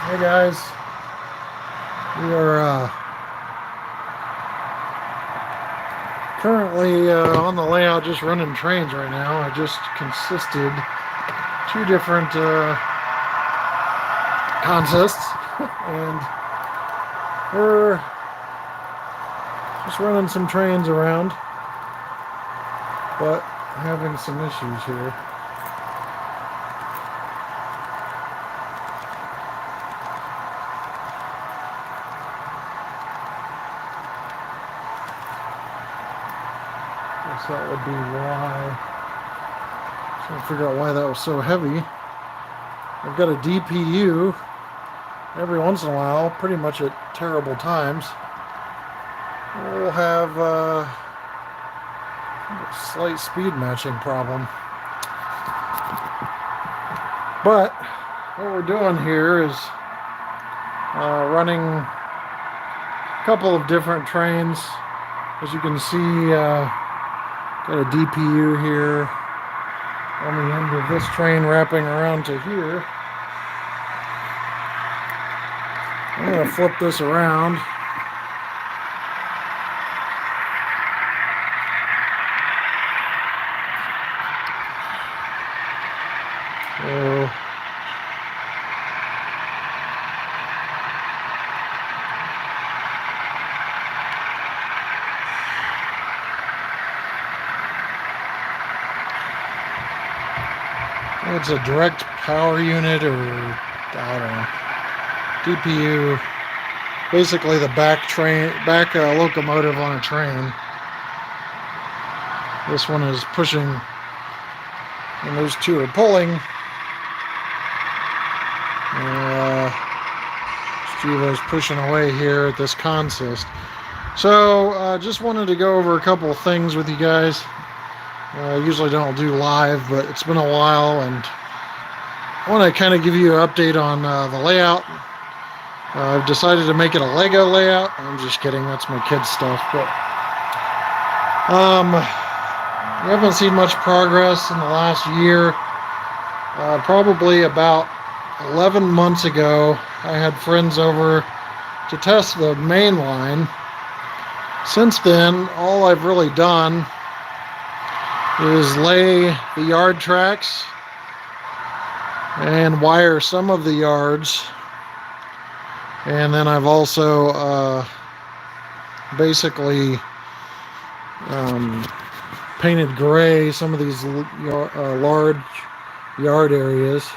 Hey guys, we are currently on the layout just running trains right now. I just consisted two different consists and we're just running some trains around, but having some issues here. Guess that would be why. Trying to figure out why that was so heavy. I've got a DPU every once in a while, pretty much at terrible times. We'll have a slight speed matching problem. But what we're doing here is running a couple of different trains. As you can see, got a DPU here on the end of this train wrapping around to here. I'm going to flip this around. So, it's a direct power unit, or I don't know. DPU, basically the back locomotive on a train. This one is pushing, and those two are pulling. Stevo's pushing away here at this consist. So just wanted to go over a couple of things with you guys. I usually don't do live, but it's been a while, and I want to kind of give you an update on the layout. I've decided to make it a Lego layout. I'm just kidding, that's my kids' stuff. But we haven't seen much progress in the last year. Probably about 11 months ago, I had friends over to test the main line. Since then, all I've really done is lay the yard tracks and wire some of the yards, and then I've also basically painted gray some of these large yard areas,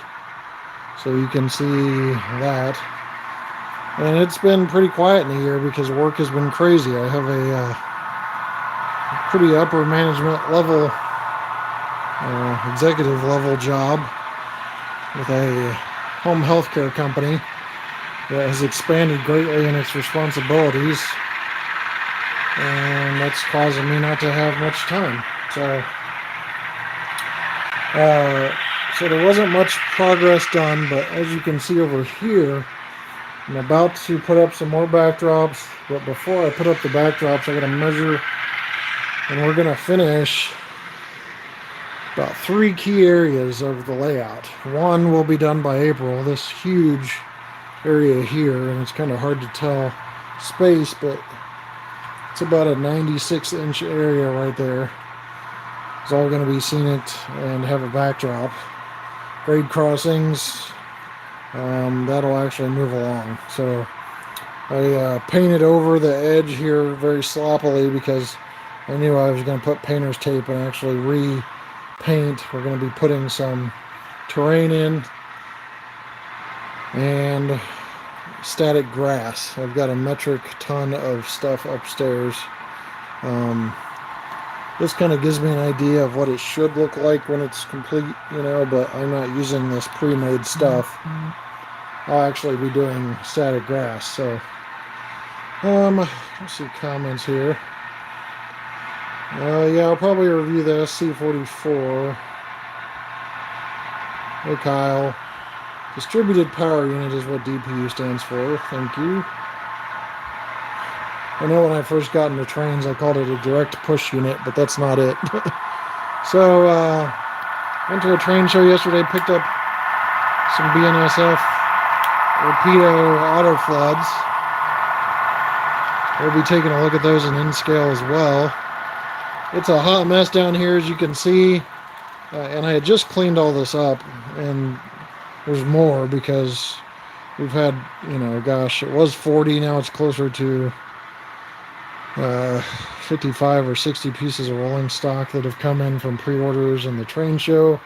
so you can see that. And it's been pretty quiet in the year because work has been crazy. I have a pretty upper management level, executive level job with a home healthcare company that has expanded greatly in its responsibilities, and that's causing me not to have much time. So there wasn't much progress done, but as you can see over here, I'm about to put up some more backdrops. But before I put up the backdrops, I got to measure, and we're going to finish about 3 key areas of the layout. One will be done by April, this huge area here, and it's kind of hard to tell space, but it's about a 96-inch area right there. It's all going to be scenic and have a backdrop. Grade crossings, that'll actually move along. So I painted over the edge here very sloppily because I knew I was going to put painter's tape and actually repaint. We're going to be putting some terrain in and static grass. I've got a metric ton of stuff upstairs. This kind of gives me an idea of what it should look like when it's complete, but I'm not using this pre-made stuff. I'll actually be doing static grass. So let's see comments here. Yeah, I'll probably review this. C44. Hey Kyle. Distributed power unit is what DPU stands for. Thank you. I know when I first got into trains, I called it a direct push unit, but that's not it. So, went to a train show yesterday, picked up some BNSF Rapido auto floods. We'll be taking a look at those in N-scale as well. It's a hot mess down here, as you can see, and I had just cleaned all this up, and there's more because we've had, gosh, it was 40, now it's closer to 55 or 60 pieces of rolling stock that have come in from pre-orders and the train show.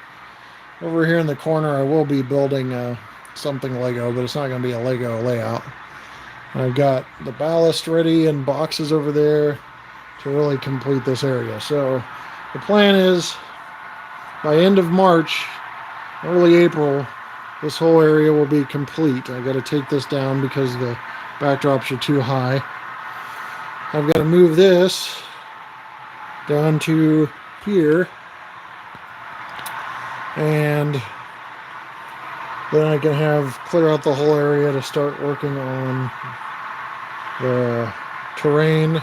Over here in the corner, I will be building something Lego, but it's not going to be a Lego layout. I've got the ballast ready and boxes over there to really complete this area. So the plan is by end of March, early April, this whole area will be complete. I got to take this down because the backdrops are too high. I've got to move this down to here, and then I can clear out the whole area to start working on the terrain,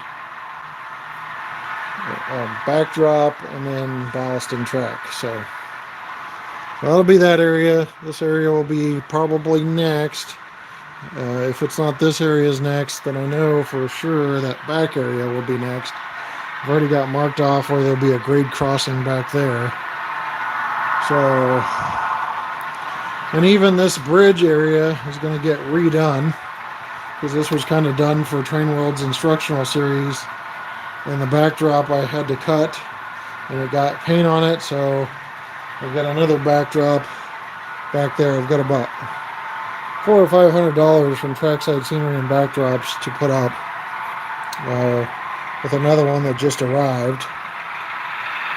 backdrop, and then ballasting track. So that'll be that area. This area will be probably next. If it's not this area's next, then I know for sure that back area will be next. I've already got marked off where there'll be a grade crossing back there. So, and even this bridge area is going to get redone because this was kind of done for Train World's instructional series, and the backdrop I had to cut and it got paint on it, so I've got another backdrop back there. I've got about $400 or $500 from Trackside Scenery and Backdrops to put up, with another one that just arrived.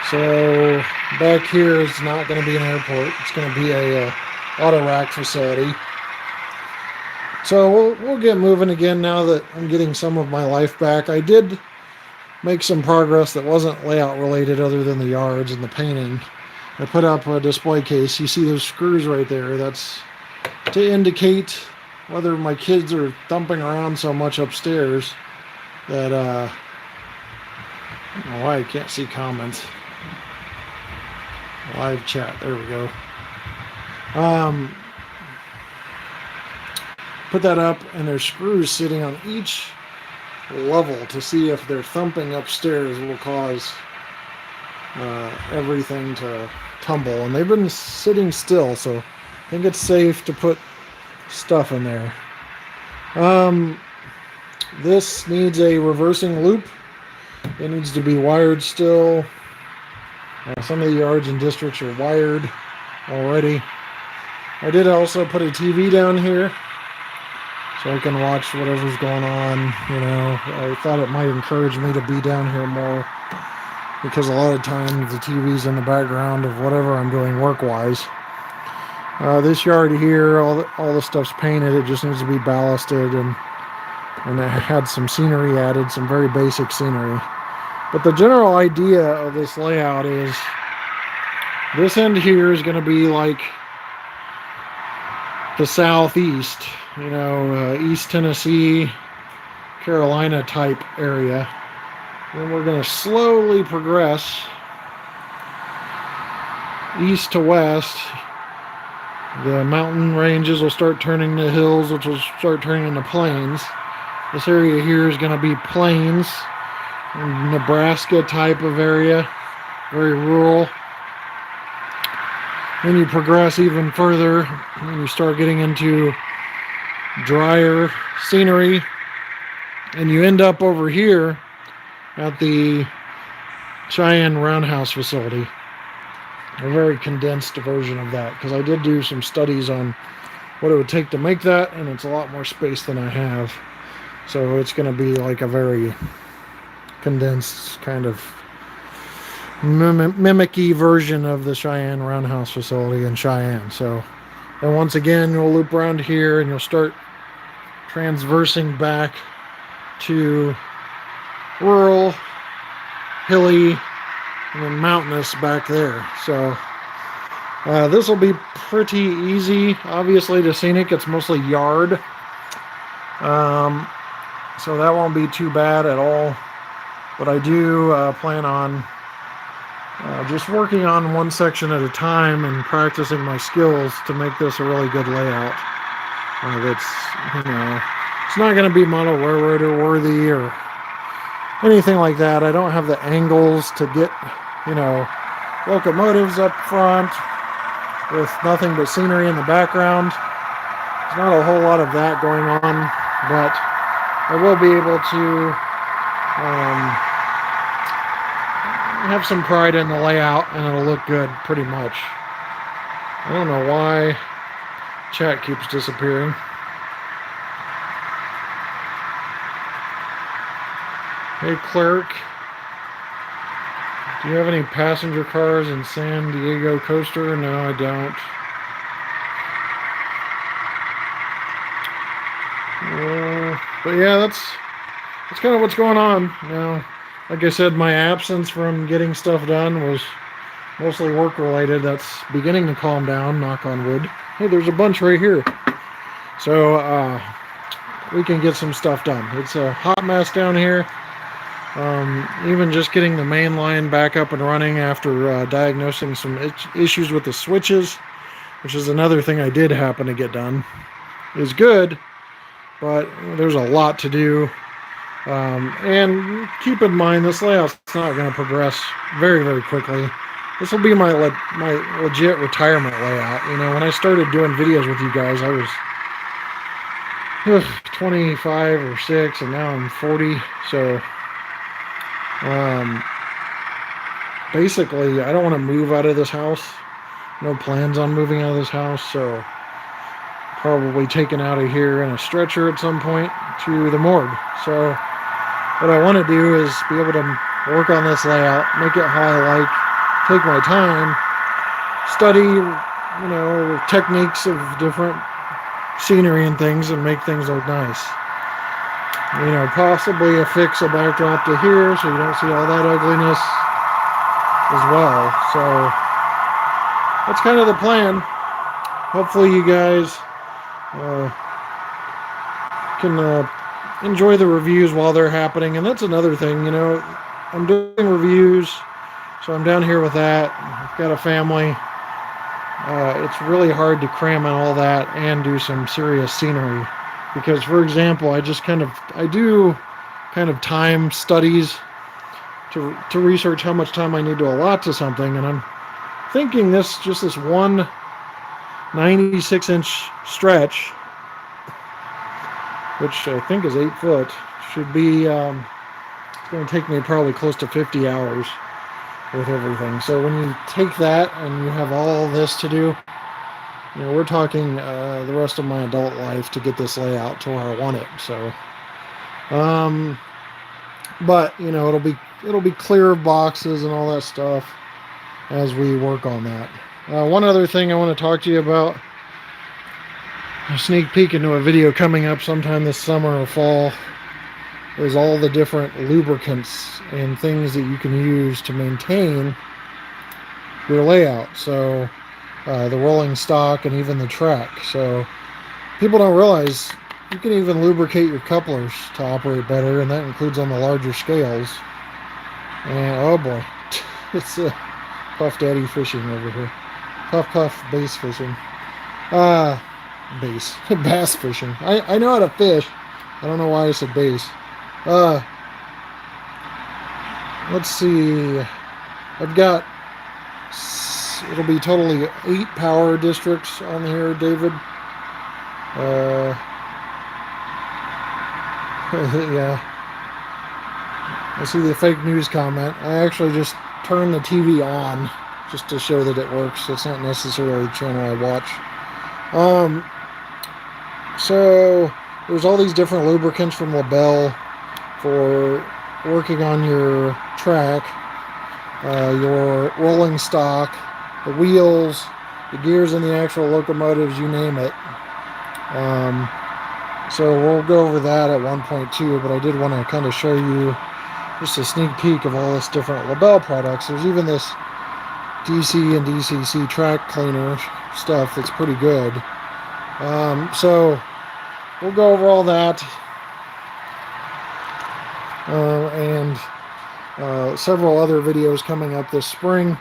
So back here is not going to be an airport. It's going to be a auto rack facility. So we'll get moving again now that I'm getting some of my life back. I did make some progress that wasn't layout related other than the yards and the painting. I put up a display case. You see those screws right there. That's to indicate whether my kids are thumping around so much upstairs that I don't know why I can't see comments. Live chat, there we go. Put that up, and there's screws sitting on each level to see if their thumping upstairs will cause everything to tumble. And they've been sitting still, so I think it's safe to put stuff in there. This needs a reversing loop. It needs to be wired still. Some of the yards and districts are wired already. I did also put a TV down here so I can watch whatever's going on. I thought it might encourage me to be down here more because a lot of times the TV's in the background of whatever I'm doing work-wise. This yard here, all the stuff's painted. It just needs to be ballasted, and I had some scenery added, some very basic scenery. But the general idea of this layout is this end here is going to be like the southeast, East Tennessee, Carolina type area. Then we're going to slowly progress east to west. The mountain ranges will start turning to hills, which will start turning into plains. This area here is going to be plains, Nebraska type of area, very rural. Then you progress even further and you start getting into drier scenery, and you end up over here at the Cheyenne Roundhouse facility. A very condensed version of that, because I did do some studies on what it would take to make that, and it's a lot more space than I have. So it's going to be like a very condensed kind of mimicky version of the Cheyenne Roundhouse facility in Cheyenne. So, and once again, you'll loop around here and you'll start transversing back to rural, hilly, and then mountainous back there. So this will be pretty easy. Obviously, to scenic, it's mostly yard. So that won't be too bad at all. But I do plan on just working on one section at a time and practicing my skills to make this a really good layout. That's, it's not going to be model railroader worthy or anything like that. I don't have the angles to get, locomotives up front with nothing but scenery in the background. There's not a whole lot of that going on, but I will be able to have some pride in the layout, and it'll look good pretty much. I don't know why chat keeps disappearing. Hey, clerk. Do you have any passenger cars in San Diego Coaster? No, I don't. But yeah, that's kind of what's going on. Like I said, my absence from getting stuff done was mostly work related. That's beginning to calm down, knock on wood. Hey, there's a bunch right here. So we can get some stuff done. It's a hot mess down here. Even just getting the main line back up and running after diagnosing some issues with the switches, which is another thing I did happen to get done, is good, but there's a lot to do. And keep in mind, this layout's not going to progress very, very quickly. This will be my legit retirement layout. When I started doing videos with you guys, I was 25 or 6, and now I'm 40, so basically, I don't want to move out of this house. No plans on moving out of this house, so probably taken out of here in a stretcher at some point to the morgue. So what I want to do is be able to work on this layout, make it how I like, take my time, study, techniques of different scenery and things, and make things look nice. Possibly affix a backdrop to here so you don't see all that ugliness as well. So that's kind of the plan. Hopefully you guys can enjoy the reviews while they're happening. And that's another thing, I'm doing reviews, so I'm down here with that. I've got a family. It's really hard to cram in all that and do some serious scenery. Because, for example, I do time studies to research how much time I need to allot to something, and I'm thinking this one 96-inch stretch, which I think is 8 foot, should be, it's going to take me probably close to 50 hours with everything. So when you take that and you have all this to do, we're talking the rest of my adult life to get this layout to where I want it. So, but it'll be clear of boxes and all that stuff as we work on that. One other thing I want to talk to you about, a sneak peek into a video coming up sometime this summer or fall, is all the different lubricants and things that you can use to maintain your layout. So the rolling stock and even the track. So people don't realize you can even lubricate your couplers to operate better, and that includes on the larger scales. And oh boy, it's Puff Daddy fishing over here. Puff bass fishing. Bass fishing. I know how to fish. I don't know why I said bass. Let's see. I've got, it'll be totally 8 power districts on here, David. Yeah. I see the fake news comment. I actually just turned the TV on just to show that it works. It's not necessarily the channel I watch. So there's all these different lubricants from LaBelle for working on your track, your rolling stock, the wheels, the gears in the actual locomotives, you name it. So we'll go over that at 1.2, but I did want to kind of show you just a sneak peek of all this different LaBelle products. There's even this DC and DCC track cleaner stuff that's pretty good. So we'll go over all that and several other videos coming up this spring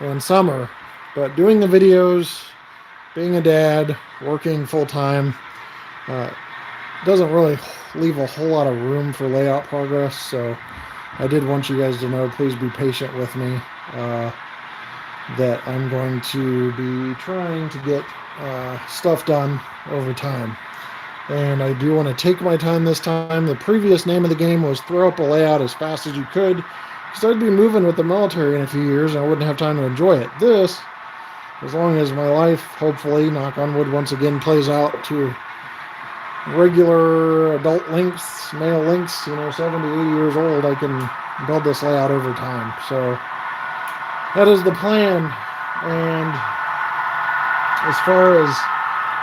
and summer. But doing the videos, being a dad, working full time, Doesn't really leave a whole lot of room for layout progress, so I did want you guys to know, please be patient with me, that I'm going to be trying to get stuff done over time. And I do want to take my time this time. The previous name of the game was throw up a layout as fast as you could, because I'd be moving with the military in a few years and I wouldn't have time to enjoy it. This, as long as my life, hopefully, knock on wood, once again plays out to regular adult lengths, male lengths, 70, 80 years old, I can build this layout over time. So that is the plan. And as far as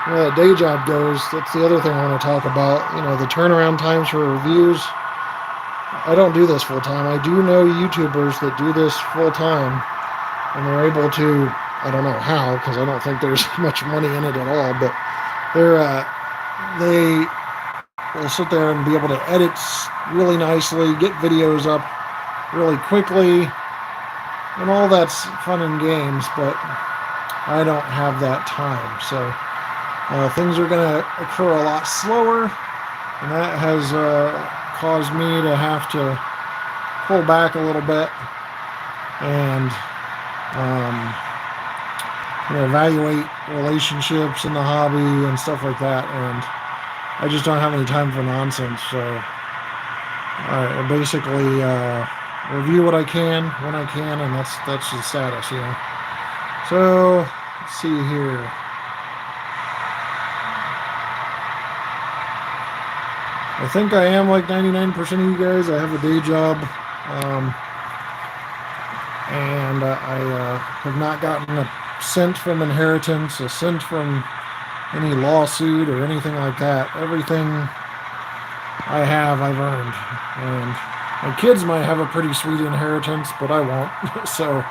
the day job goes, that's the other thing I want to talk about. The turnaround times for reviews. I don't do this full time. I do know YouTubers that do this full time, and they're able to, I don't know how, because I don't think there's much money in it at all, but they will sit there and be able to edit really nicely, get videos up really quickly, and all that's fun and games, but I don't have that time. So things are going to occur a lot slower, and that has caused me to have to pull back a little bit and evaluate relationships in the hobby and stuff like that, and I just don't have any time for nonsense. So I basically review what I can when I can, and that's the status, So let's see here. I think I am like 99% of you guys. I have a day job, and I have not gotten a cent from inheritance, a cent from any lawsuit or anything like that. Everything I have, I've earned. And my kids might have a pretty sweet inheritance, but I won't. So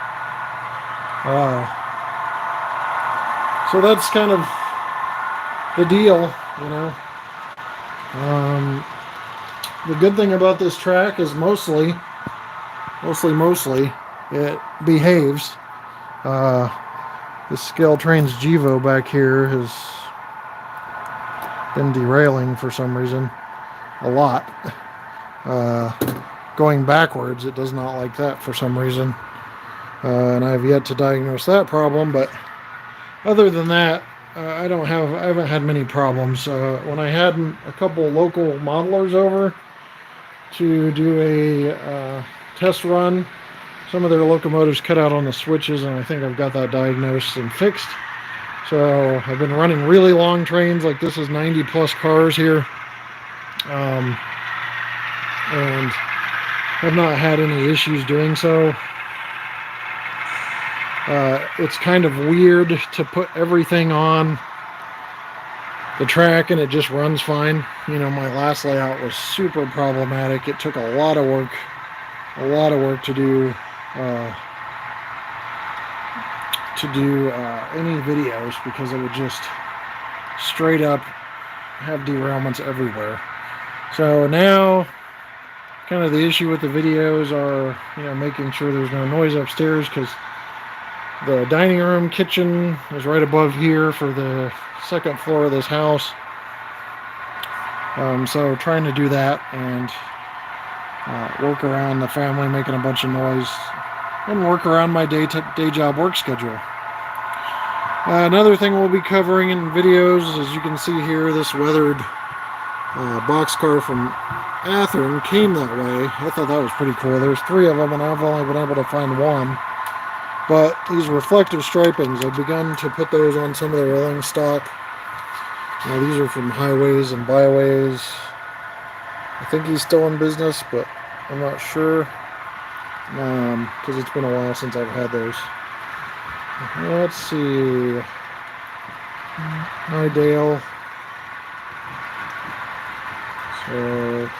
that's kind of the deal, The good thing about this track is mostly, it behaves. This Scale Trains Gevo back here has been derailing for some reason a lot. Going backwards, it does not like that for some reason. And I have yet to diagnose that problem, but other than that, I haven't had many problems. When I had a couple local modelers over to do a test run, some of their locomotives cut out on the switches, and I think I've got that diagnosed and fixed. So I've been running really long trains, like this is 90 plus cars here, and have not had any issues doing so. It's kind of weird to put everything on the track and it just runs fine. My last layout was super problematic. It took a lot of work to do any videos, because it would just straight up have derailments everywhere. So now kind of the issue with the videos are making sure there's no noise upstairs, because the dining room kitchen is right above here for the second floor of this house. So trying to do that and work around the family making a bunch of noise and work around my day job work schedule. Another thing we'll be covering in videos, as you can see here, this weathered boxcar from Athearn came that way. I thought that was pretty cool. There's 3 of them, and I've only been able to find 1. But these reflective stripings, I've begun to put those on some of the rolling stock. These are from Highways and Byways. I think he's still in business, but I'm not sure, because it's been a while since I've had those. Let's see. Hi, Dale. So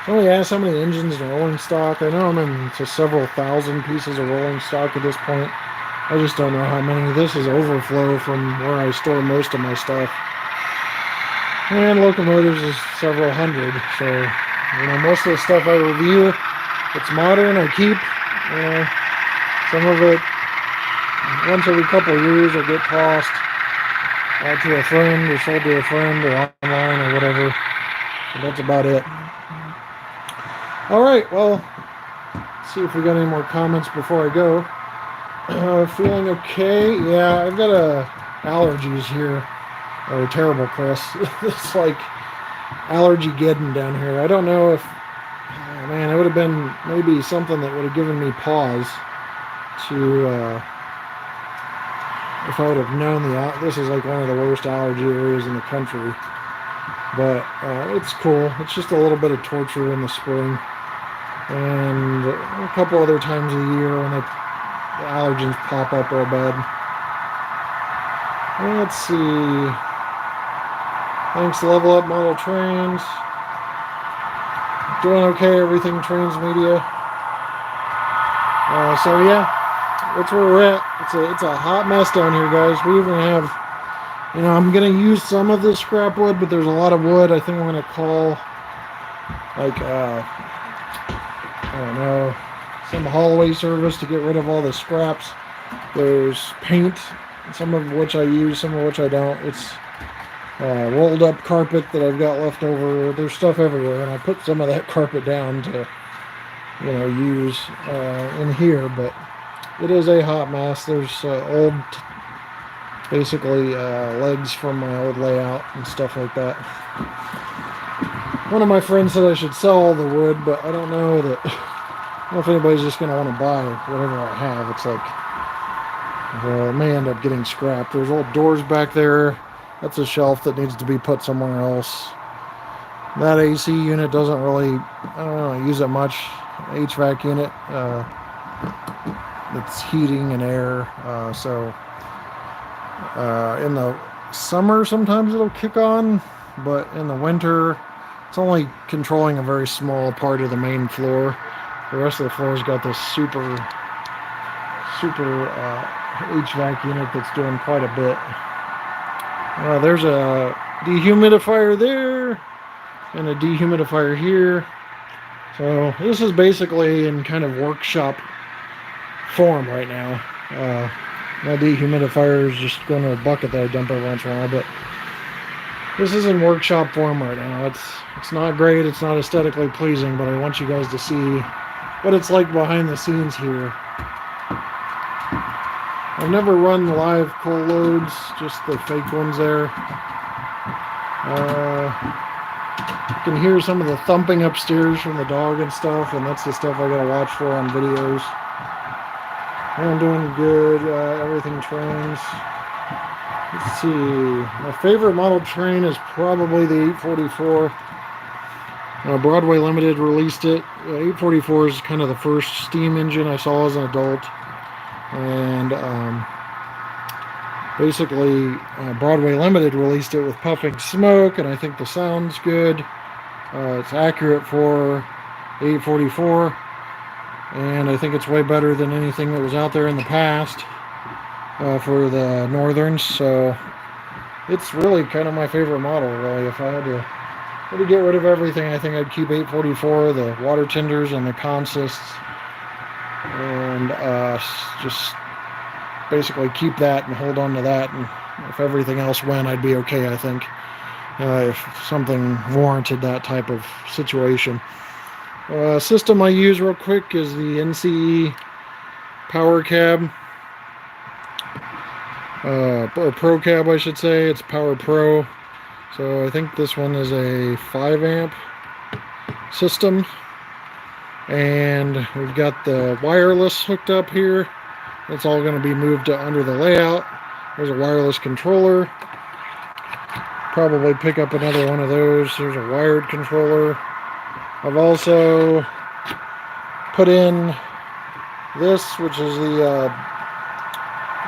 somebody asked how many engines and rolling stock. I know I'm into several thousand pieces of rolling stock at this point. I just don't know how many. This is overflow from where I store most of my stuff. And locomotives is several hundred. So, most of the stuff I review, it's modern, I keep. Some of it, once every couple of years, will get tossed. out to a friend or sold to a friend or online or whatever. So that's about it. All right, well, let's see if we got any more comments before I go. Feeling okay? Yeah, I've got allergies here. Oh, terrible, Chris. It's like allergy-geddon down here. I don't know if, oh, man, it would have been maybe something that would have given me pause to, if I would have known this is like one of the worst allergy areas in the country. But it's cool. It's just a little bit of torture in the spring. And a couple other times a year when the allergens pop up real bad. Let's see. Thanks, Level Up Model Trains. Doing okay, everything Trains Media. So yeah, that's where we're at. It's a hot mess down here, guys. We even have, I'm gonna use some of this scrap wood, but there's a lot of wood. I think I'm gonna call, like, I don't know, some haulaway service to get rid of all the scraps. There's paint, some of which I use, some of which I don't. It's rolled up carpet that I've got left over. There's stuff everywhere, and I put some of that carpet down to, use in here, but it is a hot mess. There's old, basically, legs from my old layout and stuff like that. One of my friends said I should sell all the wood, but I don't know that, I don't know if anybody's just going to want to buy whatever I have. It's like, well, it may end up getting scrapped. There's old doors back there. That's a shelf that needs to be put somewhere else. That AC unit doesn't really, I don't know, use it much. HVAC unit, it's heating and air. So in the summer, sometimes it'll kick on, but in the winter, it's only controlling a very small part of the main floor. The rest of the floor's got this super HVAC unit that's doing quite a bit. There's a dehumidifier there and a dehumidifier here. So this is basically in kind of workshop form right now. My dehumidifier is just going to a bucket that I dump every once in a while, but this is in workshop form right now. It's not great, it's not aesthetically pleasing, but I want you guys to see what it's like behind the scenes here. I've never run live coal loads, just the fake ones there. You can hear some of the thumping upstairs from the dog and stuff, and that's the stuff I gotta watch for on videos. I'm doing good, everything trains. Let's see, my favorite model train is probably the 844. Broadway Limited released it. 844 is kind of the first steam engine I saw as an adult. And basically Broadway Limited released it with puffing smoke, and I think the sound's good. It's accurate for 844, and I think it's way better than anything that was out there in the past for the Northerns. So it's really kind of my favorite model, really. If I had to get rid of everything, I think I'd keep 844, the water tenders and the consists, and just basically keep that and hold on to that. And if everything else went, I'd be okay, I think, if something warranted that type of situation. System I use real quick is the NCE Power Cab, or Pro Cab, I should say. It's Power Pro. So I think this one is a 5 amp system, and we've got the wireless hooked up here. That's all going to be moved to under the layout. There's a wireless controller. Probably pick up another one of those. There's a wired controller. I've also put in this, which is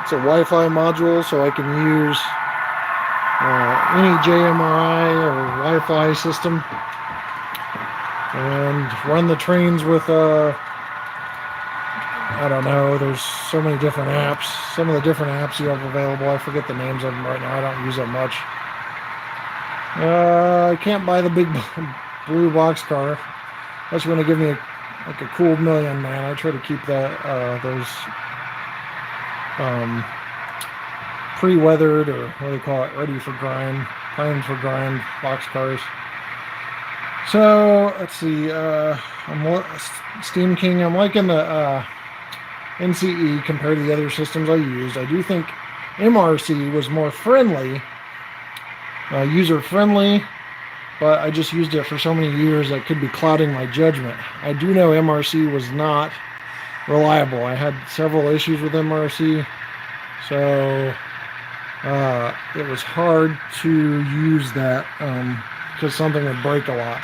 it's a Wi-Fi module, so I can use any JMRI or Wi-Fi system and run the trains with I don't know, there's so many different apps. Some of the different apps you have available, I forget the names of them right now. I don't use them much. I can't buy the big blue box car. That's going to give me like a cool million, man. I try to keep that those pre-weathered, or what do they call it, ready for grind, primed for grind boxcars. So let's see, I'm Steam King. I'm liking the NCE compared to the other systems I used. I do think MRC was more friendly, user friendly, but I just used it for so many years that could be clouding my judgment. I do know MRC was not reliable. I had several issues with MRC, so it was hard to use that because something would break a lot.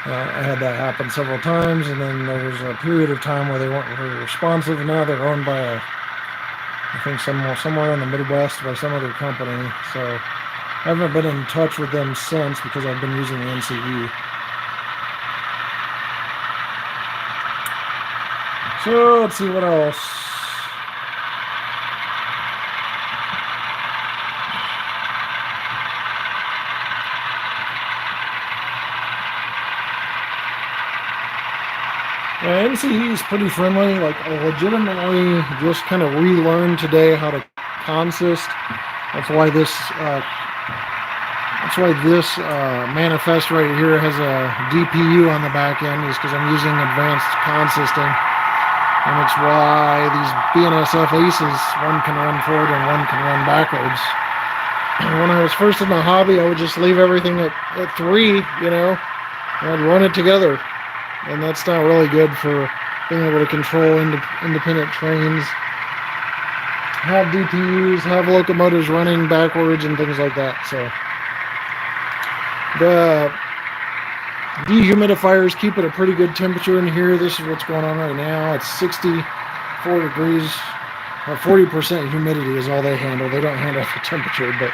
I had that happen several times, and then there was a period of time where they weren't very responsive. Now they're owned by I think somewhere in the Midwest by some other company, so I haven't been in touch with them since because I've been using the NCE. So let's see what else. NCE is pretty friendly. Like, I legitimately just kind of relearned today how to consist. That's why this manifest right here has a DPU on the back end, is because I'm using advanced consisting. And it's why these BNSF Aces, one can run forward and one can run backwards. When I was first in the hobby, I would just leave everything at 3, and I'd run it together. And that's not really good for being able to control independent trains, have DPUs, have locomotives running backwards and things like that. So the dehumidifiers keep it a pretty good temperature in here. This is what's going on right now. It's 64 degrees. 40% humidity is all they handle. They don't handle the temperature, but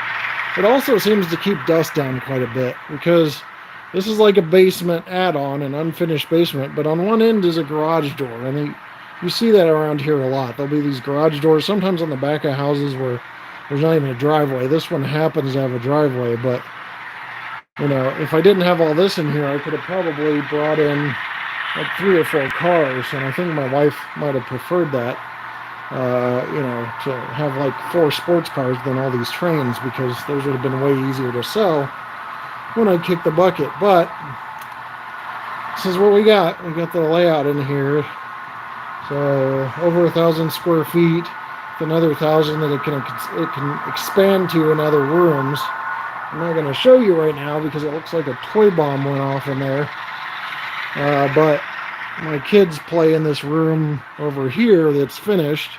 it also seems to keep dust down quite a bit, because this is like a basement add-on, an unfinished basement, but on one end is a garage door. I mean, you see that around here a lot. There'll be these garage doors, sometimes on the back of houses where there's not even a driveway. This one happens to have a driveway, but, if I didn't have all this in here, I could have probably brought in like 3 or 4 cars, and I think my wife might have preferred that, to have like 4 sports cars than all these trains, because those would have been way easier to sell when I kick the bucket. But this is what we got. We got the layout in here. So over 1,000 square feet, with another 1,000 that it can expand to in other rooms. I'm not going to show you right now because it looks like a toy bomb went off in there. But my kids play in this room over here that's finished,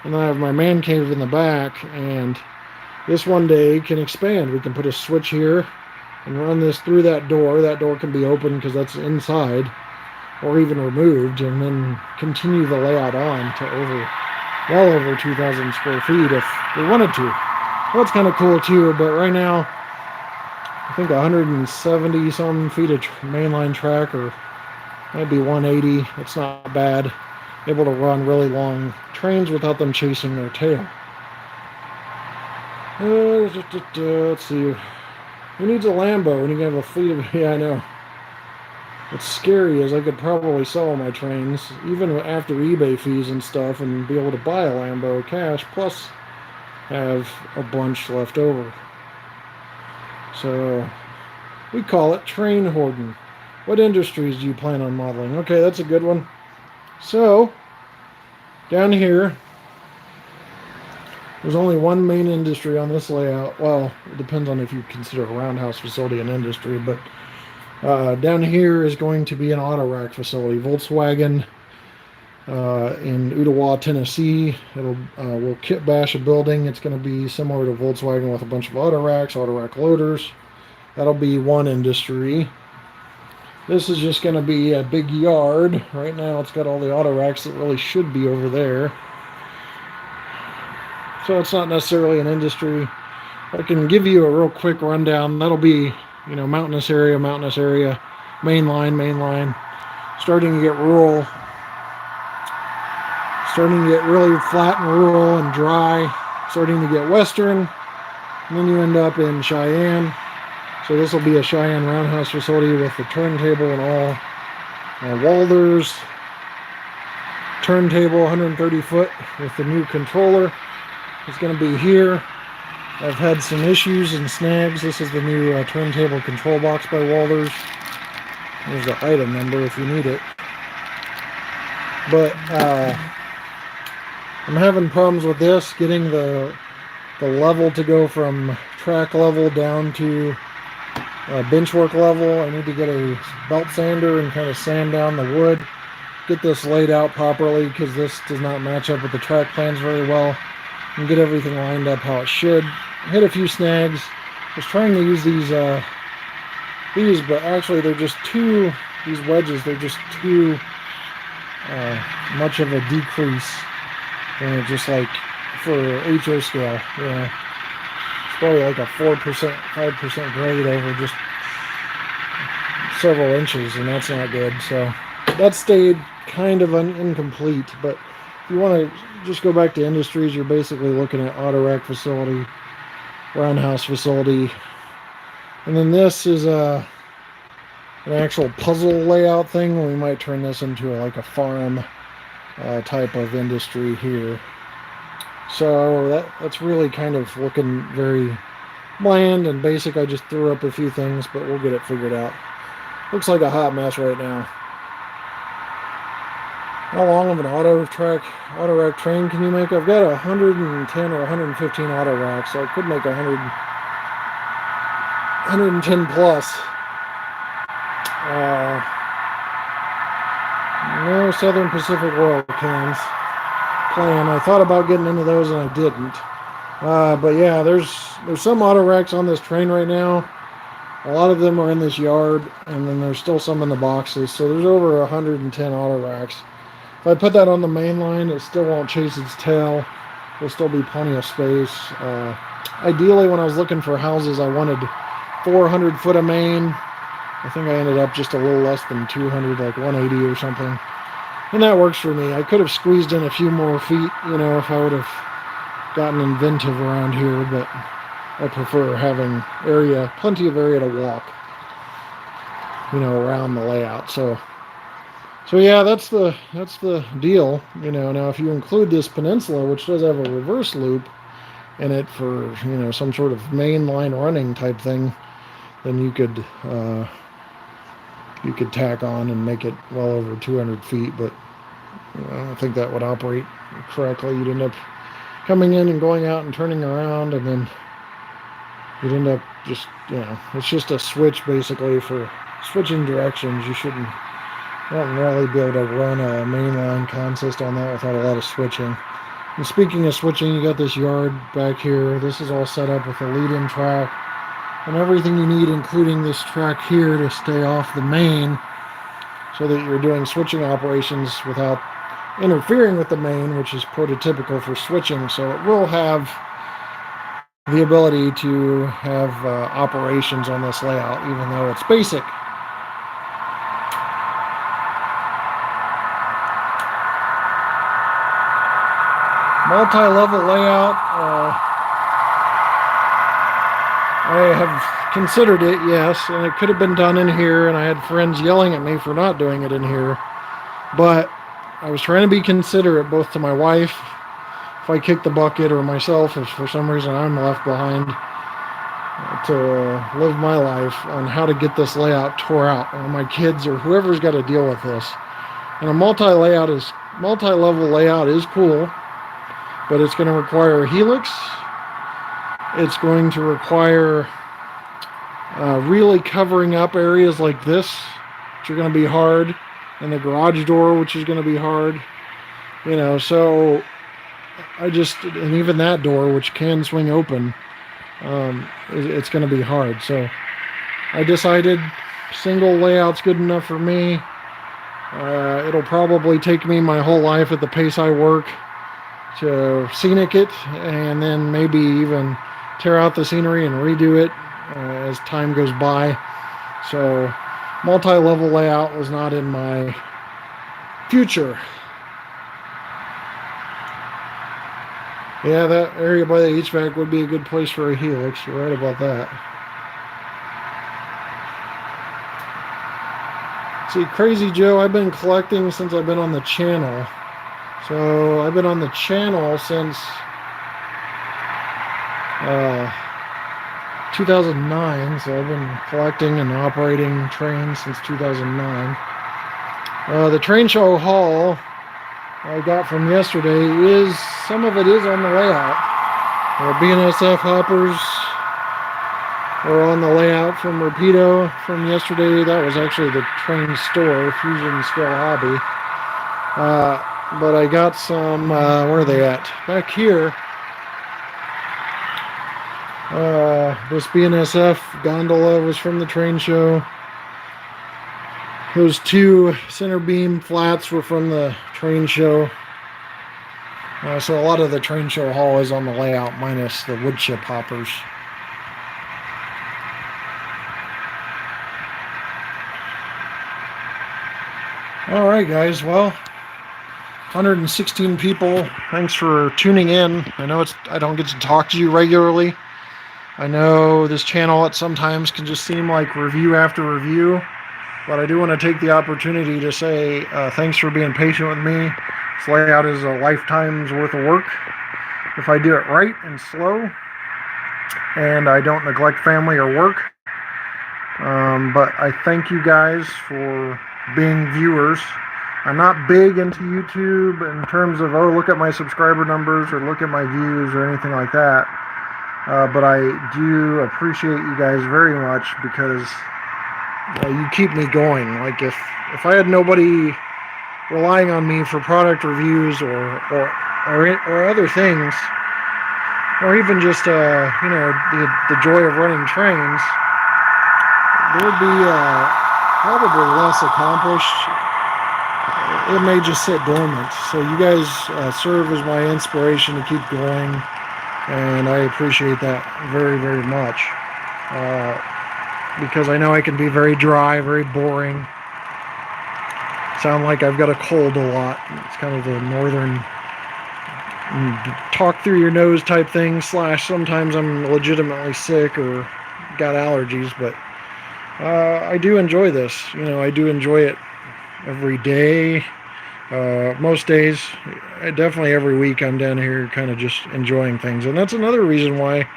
and then I have my man cave in the back, and this one day can expand. We can put a switch here and run this through that door. That door can be open because that's inside, or even removed, and then continue the layout on to well over 2,000 square feet if we wanted to. Well, that's kind of cool too, but right now, I think 170 some feet of mainline track, or maybe 180. It's not bad. Able to run really long trains without them chasing their tail. Let's see. Who needs a Lambo when you can have a fleet of... Yeah, I know. What's scary is I could probably sell my trains, even after eBay fees and stuff, and be able to buy a Lambo cash, plus have a bunch left over. So, we call it train hoarding. What industries do you plan on modeling? Okay, that's a good one. So, down here, there's only one main industry on this layout. Well, it depends on if you consider a roundhouse facility an industry, but down here is going to be an auto rack facility. Volkswagen in Ottawa, Tennessee. We'll kit bash a building. It's going to be similar to Volkswagen with a bunch of auto rack loaders. That'll be one industry. This is just going to be a big yard. Right now it's got all the auto racks that really should be over there. So it's not necessarily an industry. I can give you a real quick rundown. That'll be, mountainous area, main line, starting to get rural, starting to get really flat and rural and dry, starting to get western, and then you end up in Cheyenne. So this will be a Cheyenne roundhouse facility with the turntable and all. Walder's turntable, 130 foot with the new controller. is going to be here. I've had some issues and snags. This is the new turntable control box by Walters. There's the item number if you need it. But I'm having problems with this, getting the level to go from track level down to bench work level. I need to get a belt sander and kind of sand down the wood, get this laid out properly, because this does not match up with the track plans very well, and get everything lined up how it should. Hit a few snags. I was trying to use these, but actually they're just too, these wedges, they're just too much of a decrease, and just like for HO scale, you know, it's probably like a 4%, 5% grade over just several inches, and that's not good. So that stayed kind of incomplete. But if you want to just go back to Industries, you're basically looking at auto rack facility, roundhouse facility, and then this is an actual puzzle layout thing. We might turn this into like a farm type of industry here. So that's really kind of looking very bland and basic. I just threw up a few things, but we'll get it figured out. Looks like a hot mess right now. How long of an auto rack train can you make? I've got 110 or 115 auto racks, so I could make 110 plus. No Southern Pacific Royal cans plan. I thought about getting into those and I didn't. But yeah, there's some auto racks on this train right now. A lot of them are in this yard, and then there's still some in the boxes. So there's over 110 auto racks. If I put that on the main line, it still won't chase its tail. There'll still be plenty of space. Ideally, when I was looking for houses, I wanted 400 foot of main. I think I ended up just a little less than 200, like 180 or something. And that works for me. I could have squeezed in a few more feet, you know, if I would have gotten inventive around here, but I prefer having plenty of area to walk, you know, around the layout. So yeah, that's the deal, you know. Now, if you include this peninsula, which does have a reverse loop in it for, you know, some sort of main line running type thing, then you could tack on and make it well over 200 feet, but you know, I don't think that would operate correctly. You'd end up coming in and going out and turning around, and then you'd end up just, you know, it's just a switch basically for switching directions. You won't really be able to run a mainline consist on that without a lot of switching. And speaking of switching, you got this yard back here. This is all set up with a lead-in track and everything you need, including this track here to stay off the main, so that you're doing switching operations without interfering with the main, which is prototypical for switching. So it will have the ability to have operations on this layout, even though it's basic. Multi-level layout. I have considered it, yes, and it could have been done in here, and I had friends yelling at me for not doing it in here. But I was trying to be considerate, both to my wife, if I kick the bucket, or myself, if for some reason I'm left behind, to live my life on how to get this layout tore out, or my kids, or whoever's got to deal with this. And a multi-level layout is cool, but it's going to require a helix. It's going to require really covering up areas like this, which are going to be hard, and the garage door, which is going to be hard, you know. So and even that door, which can swing open, it's going to be hard. So I decided single layout's good enough for me. It'll probably take me my whole life at the pace I work to scenic it, and then maybe even tear out the scenery and redo it as time goes by. So multi-level layout was not in my future. Yeah, that area by the HVAC would be a good place for a helix. You're right about that. See, Crazy Joe, I've been collecting since I've been on the channel. So I've been on the channel since 2009, so I've been collecting and operating trains since 2009. The train show haul I got from yesterday some of it is on the layout. BNSF hoppers are on the layout from Rapido from yesterday. That was actually the train store, Fusion Scale Hobby. But I got some, where are they at? Back here. This BNSF gondola was from the train show. Those two center beam flats were from the train show. So a lot of the train show haul is on the layout, minus the wood chip hoppers. Alright guys, well, 116 people. Thanks for tuning in. I know I don't get to talk to you regularly. I know this channel at sometimes can just seem like review after review, but I do want to take the opportunity to say thanks for being patient with me. This layout is a lifetime's worth of work if I do it right and slow, and I don't neglect family or work. But I thank you guys for being viewers. I'm not big into YouTube in terms of, oh, look at my subscriber numbers or look at my views or anything like that. But I do appreciate you guys very much because you keep me going. Like if I had nobody relying on me for product reviews or other things, or even just the joy of running trains, there would be probably less accomplished. It may just sit dormant. So you guys serve as my inspiration to keep going, and I appreciate that very, very much. Because I know I can be very dry, very boring. Sound like I've got a cold a lot. It's kind of the northern talk through your nose type thing, / sometimes I'm legitimately sick or got allergies, but I do enjoy this. I do enjoy it every day. Most days, definitely every week I'm down here kind of just enjoying things. And that's another reason why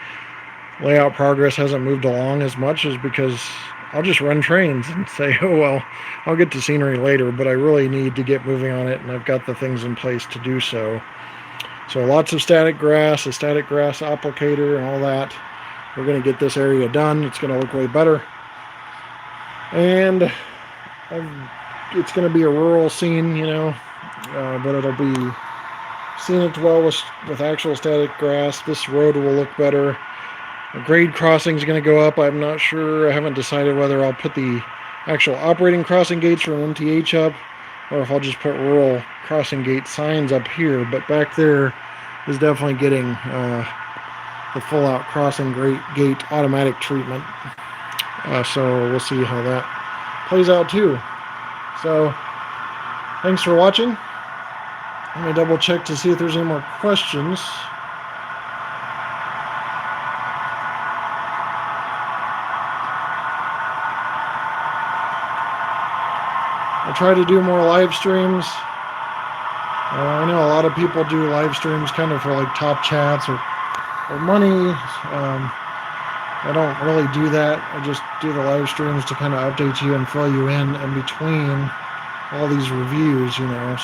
layout progress hasn't moved along as much, is because I'll just run trains and say, oh well, I'll get to scenery later, but I really need to get moving on it, and I've got the things in place to do so. So lots of static grass, a static grass applicator and all that. We're going to get this area done. It's going to look way better. And it's going to be a rural scene, but it'll be scenic well with actual static grass. This road will look better. The grade crossing is going to go up. I'm not sure. I haven't decided whether I'll put the actual operating crossing gates from MTH up, or if I'll just put rural crossing gate signs up here. But back there is definitely getting the full-out crossing gate automatic treatment. So we'll see how that plays out too. So thanks for watching. Let me double check to see if there's any more questions. I try to do more live streams. I know a lot of people do live streams kind of for like top chats or money. I don't really do that. I just do the live streams to kind of update you and fill you in between all these reviews,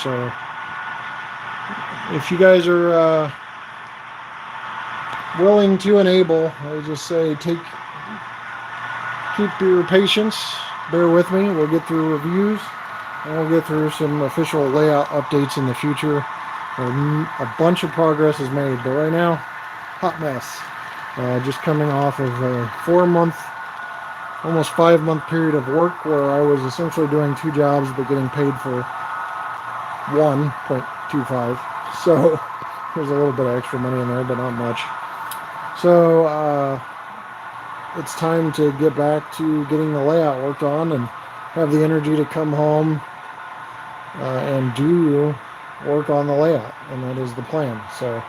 So if you guys are willing to and able, I just say keep your patience. Bear with me. We'll get through reviews. And we'll get through some official layout updates in the future. A bunch of progress is made, but right now, hot mess. Just coming off of a 4-month, almost 5-month period of work where I was essentially doing 2 jobs but getting paid for 1.25. So there's a little bit of extra money in there, but not much. So it's time to get back to getting the layout worked on and have the energy to come home and do work on the layout, and that is the plan. So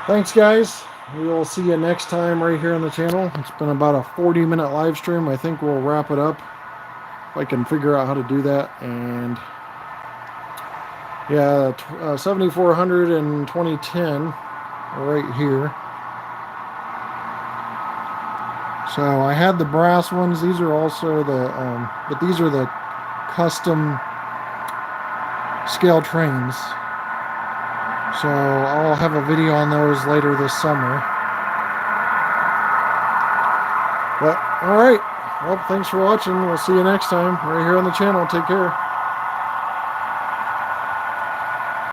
thanks guys, we will see you next time right here on the channel. It's been about a 40-minute live stream. I think we'll wrap it up if I can figure out how to do that. And yeah, 7400 and 2010 right here. So I had the brass ones. These are also the, but these are the custom scale trains. So I'll have a video on those later this summer. But all right. Well, thanks for watching. We'll see you next time right here on the channel. Take care.